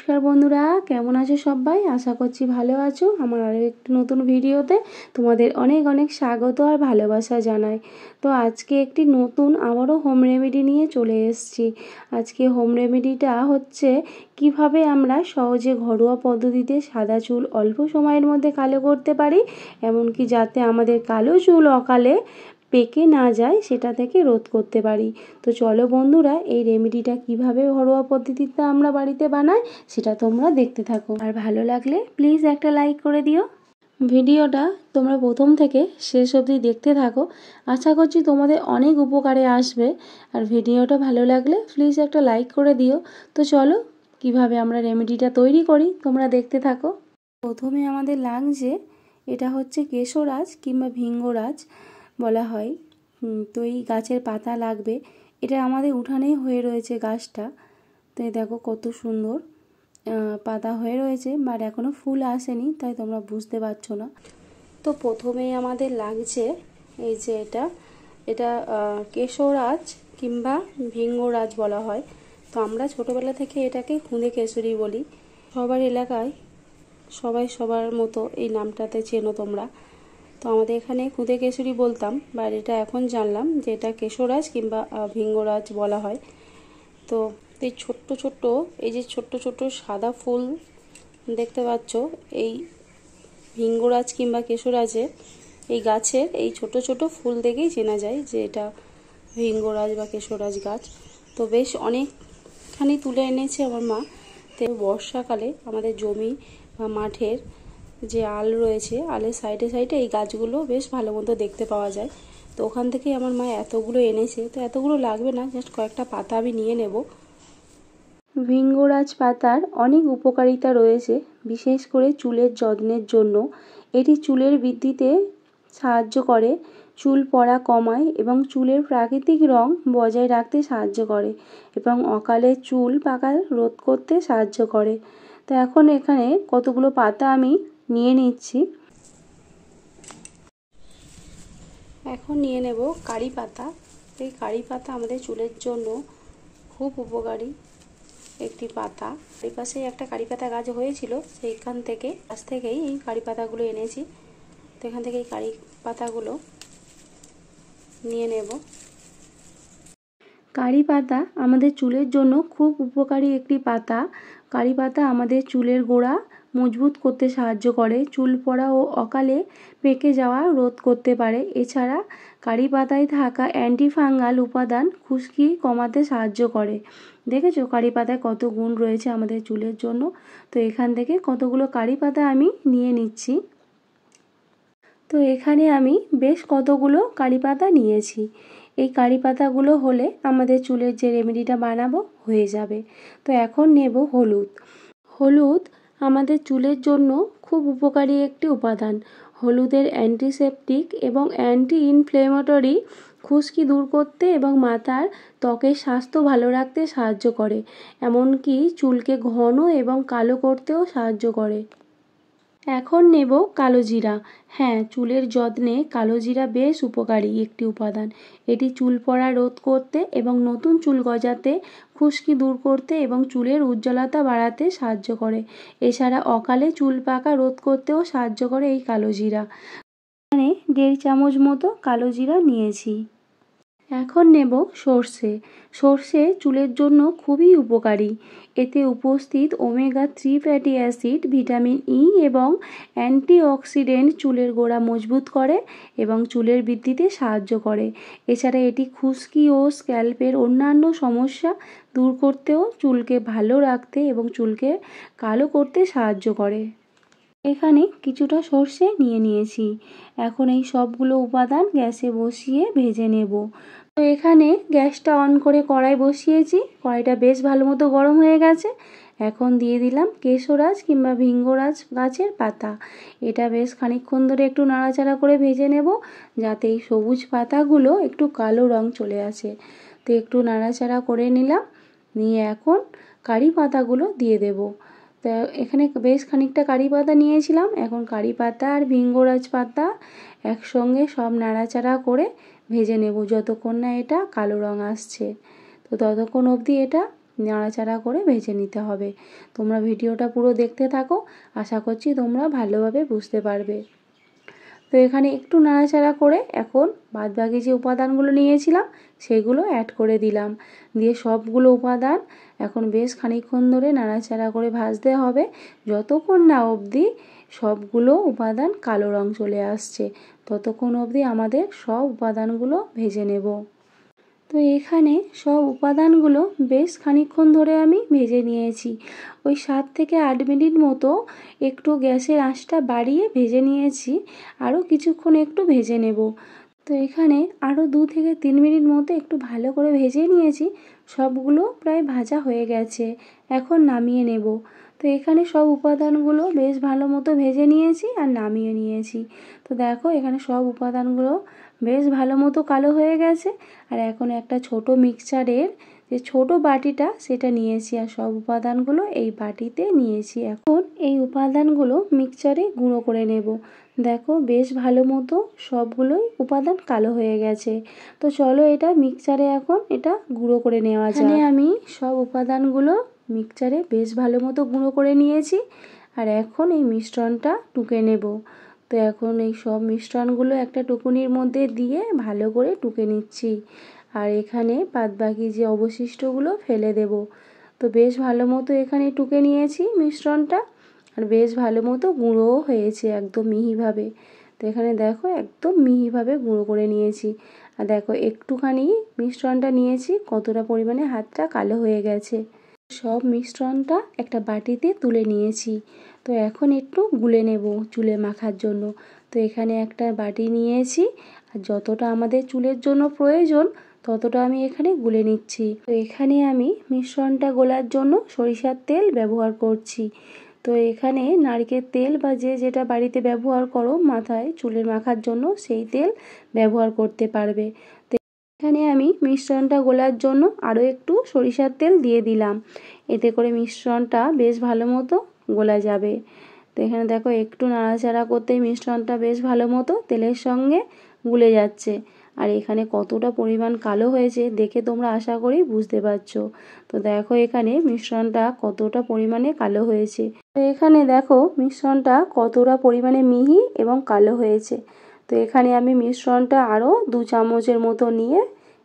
নমস্কার বন্ধুরা, কেমন আছো সবাই? আশা করছি ভালো আছো। আমার আরও একটি নতুন ভিডিওতে তোমাদের অনেক অনেক স্বাগত আর ভালোবাসা জানাই। তো আজকে একটি নতুন আবারও হোম রেমেডি নিয়ে চলে এসেছি। আজকে হোম রেমেডিটা হচ্ছে কিভাবে আমরা সহজে ঘরোয়া পদ্ধতিতে সাদা চুল অল্প সময়ের মধ্যে কালো করতে পারি, এমনকি যাতে আমাদের কালো চুল অকালে পেকে না যায় সেটা থেকে রোধ করতে পারি। তো চলো বন্ধুরা, এই রেমেডিটা কিভাবে ঘরোয়া পদ্ধতিতে আমরা বাড়িতে বানাই সেটা তোমরা দেখতে থাকো। আর ভালো লাগলে প্লিজ একটা লাইক করে দিও। ভিডিওটা তোমরা প্রথম থেকে শেষ অবধি দেখতে থাকো, আশা করছি তোমাদের অনেক উপকারে আসবে। আর ভিডিওটা ভালো লাগলে প্লিজ একটা লাইক করে দিও। তো চলো কিভাবে আমরা রেমেডিটা তৈরি করি তোমরা দেখতে থাকো। প্রথমে আমাদের লাগছে, এটা হচ্ছে কেশরাজ কিংবা ভিঙ্গরাজ বলা হয়। তো এই গাছের পাতা লাগবে। এটা আমাদের উঠানেই হয়ে রয়েছে গাছটা। তো দেখো কত সুন্দর পাতা হয়ে রয়েছে, বাট এখনও ফুল আসেনি, তাই তোমরা বুঝতে পারছো না। তো প্রথমেই আমাদের লাগছে এই যে এটা কেশরাজ কিংবা ভিঙ্গরাজ বলা হয়। তো আমরা ছোটোবেলা থেকে এটাকে খুদে কেশরী বলি। সবার এলাকায় সবাই সবার মতো এই নামটাতে চেনো তোমরা। তো আমাদের এখানে খুদে কেশরী বলতাম, বাট এটা এখন জানলাম যে এটা কেশরাজ কিংবা ভিঙ্গরাজ বলা হয়। তো এই ছোট্ট ছোট্ট এই যে ছোট্ট ছোট্ট সাদা ফুল দেখতে পাচ্ছ, এই ভিঙ্গরাজ কিংবা কেশরাজে এই গাছের এই ছোট ছোট ফুল দেখেই চেনা যায় যে এটা ভিঙ্গরাজ বা কেশরাজ গাছ। তো বেশ অনেকখানি তুলে এনেছে আমার মা। তো বর্ষাকালে আমাদের জমি বা মাঠের যে আল রয়েছে, আলের সাইডে সাইডে এই গাছগুলো বেশ ভালো মতো দেখতে পাওয়া যায়। তো ওখান থেকেই আমার মা এতগুলো এনেছে। তো এতগুলো লাগবে না, জাস্ট কয়েকটা পাতা আমি নিয়ে নেব। ভিঙ্গরাজ পাতার অনেক উপকারিতা রয়েছে, বিশেষ করে চুলের যত্নের জন্য। এটি চুলের বৃদ্ধিতে সাহায্য করে, চুল পড়া কমায় এবং চুলের প্রাকৃতিক রং বজায় রাখতে সাহায্য করে এবং অকালে চুল পাকা রোধ করতে সাহায্য করে। তো এখন এখানে কতগুলো পাতা আমি নিয়ে নিচ্ছি। এখন নিয়ে নেব কারি পাতা। এই কারি পাতা আমাদের চুলের জন্য খুব উপকারী একটি পাতা। এই পাশে একটা কারি পাতা গাছ হয়েছিল, সেইখান থেকে গাছ থেকেই এই কারি পাতাগুলো এনেছি। তো এখান থেকে এই কারি পাতাগুলো নিয়ে নেব। কারি পাতা আমাদের চুলের জন্য খুব উপকারী একটি পাতা। কারি পাতা আমাদের চুলের গোড়া মজবুত করতে সাহায্য করে, চুল পড়া ও অকালে পেকে যাওয়া রোধ করতে পারে। এছাড়া কারি পাতায় থাকা অ্যান্টিফাঙ্গাল উপাদান খুশকি কমাতে সাহায্য করে। দেখেছো কারি পাতায় কত গুণ রয়েছে আমাদের চুলের জন্য। তো এখান থেকে কতগুলো কারি পাতা আমি নিয়ে নিচ্ছি। তো এখানে আমি বেশ কতগুলো কারি পাতা নিয়েছি। এই কারি পাতাগুলো হলে আমাদের চুলের যে রেমেডিটা বানাবো হয়ে যাবে। তো এখন নেব হলুদ। হলুদ আমাদের চুলের জন্য খুব উপকারী একটি উপাদান। হলুদের অ্যান্টিসেপটিক এবং অ্যান্টি ইনফ্লেমেটরি খুশকি দূর করতে এবং মাথার ত্বকের স্বাস্থ্য ভালো রাখতে সাহায্য করে, এমনকি চুলকে ঘন এবং কালো করতেও সাহায্য করে। এখন নেব কালো জিরা। হ্যাঁ, চুলের যত্নে কালো জিরা বেশ উপকারী একটি উপাদান। এটি চুল পড়া রোধ করতে এবং নতুন চুল গজাতে, খুশকি দূর করতে এবং চুলের উজ্জ্বলতা বাড়াতে সাহায্য করে। এছাড়া অকালে চুল পাকা রোধ করতেও সাহায্য করে এই কালো জিরা। এখানে 1.5 চামচ মতো কালো জিরা নিয়েছি। এখন নেব সর্ষে। সর্ষে চুলের জন্য খুবই উপকারী। এতে উপস্থিত omega 3 fatty acid, vitamin E এবং অ্যান্টিঅক্সিডেন্ট চুলের গোড়া মজবুত করে এবং চুলের বৃদ্ধিতে সাহায্য করে। এছাড়া এটি খুশকি ও স্ক্যাল্পের অন্যান্য সমস্যা দূর করতেও, চুলকে ভালো রাখতে এবং চুলকে কালো করতে সাহায্য করে। এখানে কিছুটা সর্ষে নিয়ে নিয়েছি। এখন এই সবগুলো উপাদান গ্যাসে বসিয়ে ভেজে নেব। তো এখানে গ্যাসটা অন করে কড়াই বসিয়েছি। কড়াইটা বেশ ভালো মতো গরম হয়ে গেছে। এখন দিয়ে দিলাম কেশরাজ কিংবা ভিঙ্গরাজ গাছের পাতা। এটা বেশ খানিকক্ষণ ধরে একটু নাড়াচাড়া করে ভেজে নেব, যাতে এই সবুজ পাতাগুলো একটু কালো রং চলে আসে। তো একটু নাড়াচাড়া করে নিলাম, নিয়ে এখন কারি পাতাগুলো দিয়ে দেব। তো এখানে বেশ খানিকটা কারি পাতা নিয়েছিলাম। এখন কারি পাতা আর ভিঙ্গরাজ পাতা একসঙ্গে সব নাড়াচাড়া করে ভেজে নেব যতক্ষণ না এটা কালো রং আসছে। তো ততক্ষণ অবধি এটা নাড়াচাড়া করে ভেজে নিতে হবে। তোমরা ভিডিওটা পুরো দেখতে থাকো, আশা করছি তোমরা ভালোভাবে বুঝতে পারবে। তো এখানে একটু নাড়াচাড়া করে এখন বাদবাকি যে উপাদানগুলো নিয়েছিলাম সেগুলো অ্যাড করে দিলাম। দিয়ে সবগুলো উপাদান এখন বেশ খানিকক্ষণ ধরে নাড়াচাড়া করে ভাজতে হবে, যতক্ষণ না অবধি সবগুলো উপাদান কালো রং চলে আসছে, ততক্ষণ অবধি আমাদের সব উপাদানগুলো ভেজে নেব। তো এখানে সব উপাদানগুলো বেশ খানিকক্ষণ ধরে আমি ভেজে নিয়েছি। ওই 7 থেকে 8 মিনিট মতো একটু গ্যাসের আঁচটা বাড়িয়ে ভেজে নিয়েছি, আরও কিছুক্ষণ একটু ভেজে নেব। তো এখানে আরও 2 থেকে 3 মিনিট মতো একটু ভালো করে ভেজে নিয়েছি, সবগুলো প্রায় ভাজা হয়ে গেছে, এখন নামিয়ে নেব। তো এখানে সব উপাদানগুলো বেশ ভালো মতো ভেজে নিয়েছি আর নামিয়ে নিয়েছি। তো দেখো এখানে সব উপাদানগুলো বেশ ভালো মতো কালো হয়ে গেছে। আর এখন একটা ছোট মিক্সচারের যে ছোট বাটিটা সেটা নিয়েছি আর সব উপাদানগুলো এই বাটিতে নিয়েছি। এখন এই উপাদানগুলো মিক্সচারে গুঁড়ো করে নেব। দেখো বেশ ভালো মতো সবগুলোই উপাদান কালো হয়ে গেছে। তো চলো এটা মিক্সচারে এখন এটা গুঁড়ো করে নেওয়া যায়। এখানে আমি সব উপাদানগুলো মিক্সচারে বেশ ভালো মতো গুঁড়ো করে নিয়েছি আর এখন এই মিশ্রণটা টুকে নেব। তো এখন এই সব মিশ্রণগুলো একটা টুকুনির মধ্যে দিয়ে ভালো করে টুকে নিচ্ছি আর এখানে বাদবাকি যে অবশিষ্টগুলো ফেলে দেব। তো বেশ ভালো মতো এখানে টুকে নিয়েছি মিশ্রণটা আর বেশ ভালো মতো গুঁড়োও হয়েছে একদম মিহিভাবে। তো এখানে দেখো একদম মিহিভাবে গুঁড়ো করে নিয়েছি আর দেখো একটুখানি মিশ্রণটা নিয়েছি, কতটা পরিমাণে হাতটা কালো হয়ে গেছে। সব মিশ্রণটা একটা বাটিতে তুলে নিয়েছি। তো এখন একটু গুলে নেব চুলে মাখার জন্য। তো এখানে একটা বাটি নিয়েছি আর যতটা আমাদের চুলের জন্য প্রয়োজন ততটা আমি এখানে গুলে নিচ্ছি। তো এখানে আমি মিশ্রণটা গোলার জন্য সরিষার তেল ব্যবহার করছি। তো এখানে নারকেল তেল বা যে যেটা বাড়িতে ব্যবহার করো মাথায় চুলে মাখার জন্য সেই তেল ব্যবহার করতে পারবে। তো এখানে আমি মিশ্রণটা গোলার জন্য আরও একটু সরিষার তেল দিয়ে দিলাম, এতে করে মিশ্রণটা বেশ ভালো মতো গোলা যাবে। তো এখানে দেখো একটু নাড়াচাড়া করতেই মিশ্রণটা বেশ ভালো মতো তেলের সঙ্গে গুলে যাচ্ছে আর এখানে কতটা পরিমাণ কালো হয়েছে দেখে তোমরা আশা করি বুঝতে পারছো। তো দেখো এখানে মিশ্রণটা কতটা পরিমাণে কালো হয়েছে। তো এখানে দেখো মিশ্রণটা কতটা পরিমাণে মিহি এবং কালো হয়েছে। তো এখানে আমি মিশ্রণটা আরও 2 চামচের মতো নিয়ে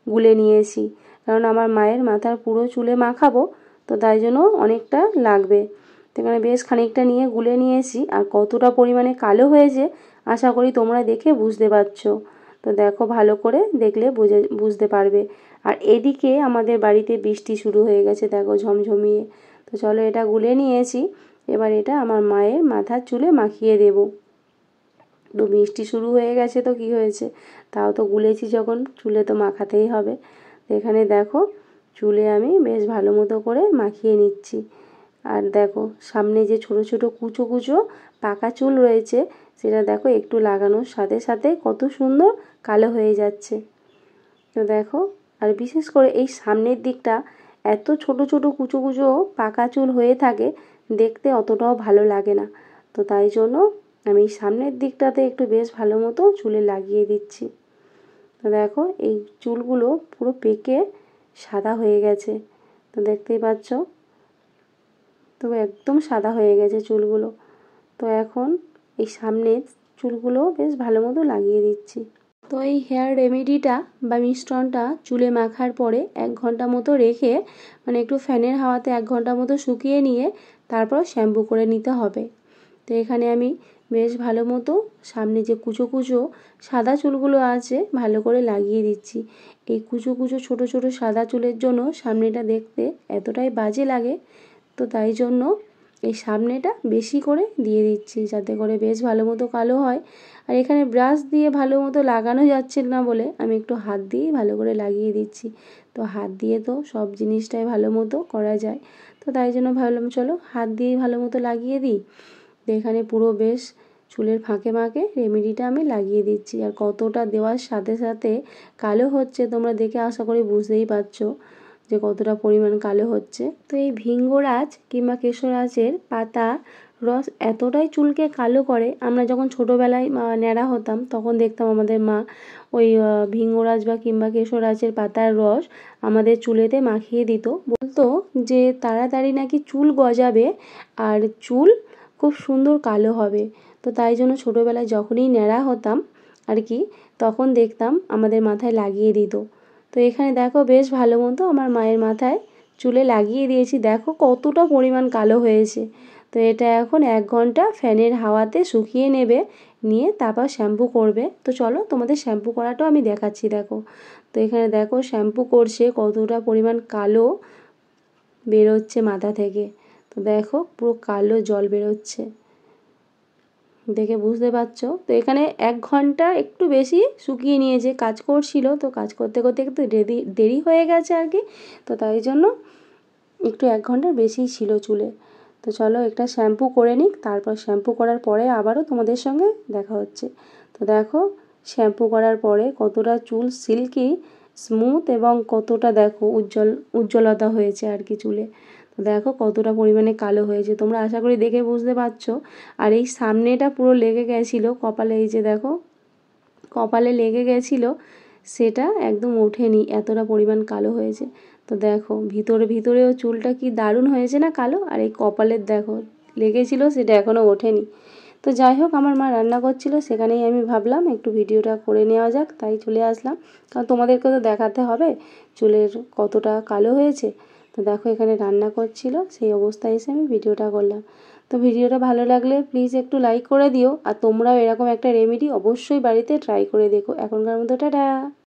গুলে নিয়েছি, কারণ আমার মায়ের মাথার পুরো চুলে মাখাবো, তো তাই জন্য অনেকটা লাগবে। তো এখানে বেশ খানিকটা নিয়ে গুলে নিয়েছি আর কতটা পরিমাণে কালো হয়েছে আশা করি তোমরা দেখে বুঝতে পারছো। তো দেখো ভালো করে দেখলে বুঝতে পারবে। আর এদিকে আমাদের বাড়িতে বৃষ্টি শুরু হয়ে গেছে, দেখো ঝমঝমিয়ে। তো চলো এটা গুলে নিয়েছি, এবার এটা আমার মায়ের মাথার চুলে মাখিয়ে দেব। তো বৃষ্টি শুরু হয়ে গেছে তো কি হয়েছে, তাও তো গুলেছি যখন চুলে তো মাখাতেই হবে। তো এখানে দেখো চুলে আমি বেশ ভালো মতো করে মাখিয়ে নিচ্ছি। আর দেখো সামনে যে ছোট ছোট কুচো কুচো পাকা চুল রয়েছে সেটা দেখো একটু লাগানোর সাথে সাথে কত সুন্দর কালো হয়ে যাচ্ছে। তো দেখো আর বিশেষ করে এই সামনের দিকটা এত ছোট ছোট কুচো কুচো পাকা চুল হয়ে থাকে, দেখতে অতটাও ভালো লাগে না। তো তাই জন্য আমি সামনের দিকটাতে একটু বেশ ভালো মতো চুলে লাগিয়ে দিচ্ছি। তো দেখো এই চুলগুলো পুরো পেকে সাদা হয়ে গেছে, তো দেখতেই পাচ্ছ, তো একদম সাদা হয়ে গেছে চুলগুলো। তো এখন এই সামনের চুলগুলো বেশ ভালো মতো লাগিয়ে দিচ্ছি। তো এই হেয়ার রেমেডিটা বা মিশ্রণটা চুলে মাখার পরে 1 ঘন্টা মতো রেখে, মানে একটু ফ্যানের হাওয়াতে 1 ঘন্টা মতো শুকিয়ে নিয়ে তারপর শ্যাম্পু করে নিতে হবে। তো এখানে আমি বেশ ভালো মতো সামনে যে কুচো কুচো সাদা চুলগুলো আছে ভালো করে লাগিয়ে দিচ্ছি। এই কুচো কুচো ছোট ছোট সাদা চুলের জন্য সামনেটা দেখতে এতটাই বাজে লাগে, তো তাই জন্য এই সামনেটা বেশি করে দিয়ে দিচ্ছি যাতে করে বেশ ভালো মতো কালো হয়। আর এখানে ব্রাশ দিয়ে ভালো মতো লাগানো যাচ্ছে না বলে আমি একটু হাত দিয়েই ভালো করে লাগিয়ে দিচ্ছি। তো হাত দিয়ে তো সব জিনিসটাই ভালো মতো করা যায়, তো তাই জন্য ভাবলাম চলো হাত দিয়েই ভালো মতো লাগিয়ে দিই। তো এখানে পুরো বেশ চুলের ফাঁকে ফাঁকে রেমেডিটা আমি লাগিয়ে দিচ্ছি আর কতটা দেওয়ার সাথে সাথে কালো হচ্ছে তোমরা দেখে আশা করি বুঝতেই পারছো যে কতটা পরিমাণ কালো হচ্ছে। তো এই ভিঙ্গরাজ কিংবা কেশরাজের পাতা রস এতটাই চুলকে কালো করে, আমরা যখন ছোটোবেলায় ন্যাড়া হতাম তখন দেখতাম আমাদের মা ওই ভিঙ্গরাজ বা কিংবা কেশরাজের পাতার রস আমাদের চুলেতে মাখিয়ে দিত। বলতো যে তাড়াতাড়ি নাকি চুল গজাবে আর চুল খুব সুন্দর কালো হবে। তো তাই জন্য ছোটোবেলায় যখনই ন্যাড়া হতাম আর কি, তখন দেখতাম আমাদের মাথায় লাগিয়ে দিত। তো এখানে দেখো বেশ ভালো মতো আমার মায়ের মাথায় চুলে লাগিয়ে দিয়েছি, দেখো কতটা পরিমাণ কালো হয়েছে। তো এটা এখন 1 ঘন্টা ফ্যানের হাওয়াতে শুকিয়ে নেবে, নিয়ে তারপর শ্যাম্পু করবে। তো চলো তোমাদের শ্যাম্পু করাটাও আমি দেখাচ্ছি। দেখো, তো এখানে দেখো শ্যাম্পু করছে, কতটা পরিমাণ কালো বেরোচ্ছে মাথা থেকে। তো দেখো পুরো কালো জল বেরোচ্ছে, দেখে বুঝতে পারছো। তো এখানে 1 ঘন্টা একটু বেশি শুকিয়ে নিয়েছে, কাজ করছিল তো কাজ করতে করতে একটু দেরি হয়ে গেছে আর কি। তো তাই জন্য একটু 1 ঘন্টার বেশিই ছিল চুলে। তো চলো একটা শ্যাম্পু করে নিই, তারপর শ্যাম্পু করার পরে আবারও তোমাদের সঙ্গে দেখা হচ্ছে। তো দেখো শ্যাম্পু করার পরে কতটা চুল সিল্কি স্মুথ এবং কতটা দেখো উজ্জ্বলতা হয়েছে আর কি চুলে। তো দেখো কতটা পরিমাণে কালো হয়েছে, তোমরা আশা করি দেখে বুঝতে পারছো। আর এই সামনেটা পুরো লেগে গেছিলো কপালে, এই যে দেখো কপালে লেগে গেছিলো, সেটা একদম ওঠেনি, এতটা পরিমাণ কালো হয়েছে। তো দেখো ভিতরেও চুলটা কি দারুণ হয়েছে না কালো, আর এই কপালের দেখো লেগেছিলো সেটা এখনও ওঠেনি। তো যাই হোক, আমার মা রান্না করছিল, সেখানেই আমি ভাবলাম একটু ভিডিওটা করে নেওয়া যাক, তাই চলে আসলাম। কারণ তোমাদেরকে তো দেখাতে হবে চুলের কতটা কালো হয়েছে। তো দেখো এখানে রান্না করছিল, সেই অবস্থায় এসে আমি ভিডিওটা করলাম। তো ভিডিওটা ভালো লাগলে প্লিজ একটু লাইক করে দিও, আর তোমরাও এরকম একটা রেমেডি অবশ্যই বাড়িতে ট্রাই করে দেখো। এখনকার মতো টাটা।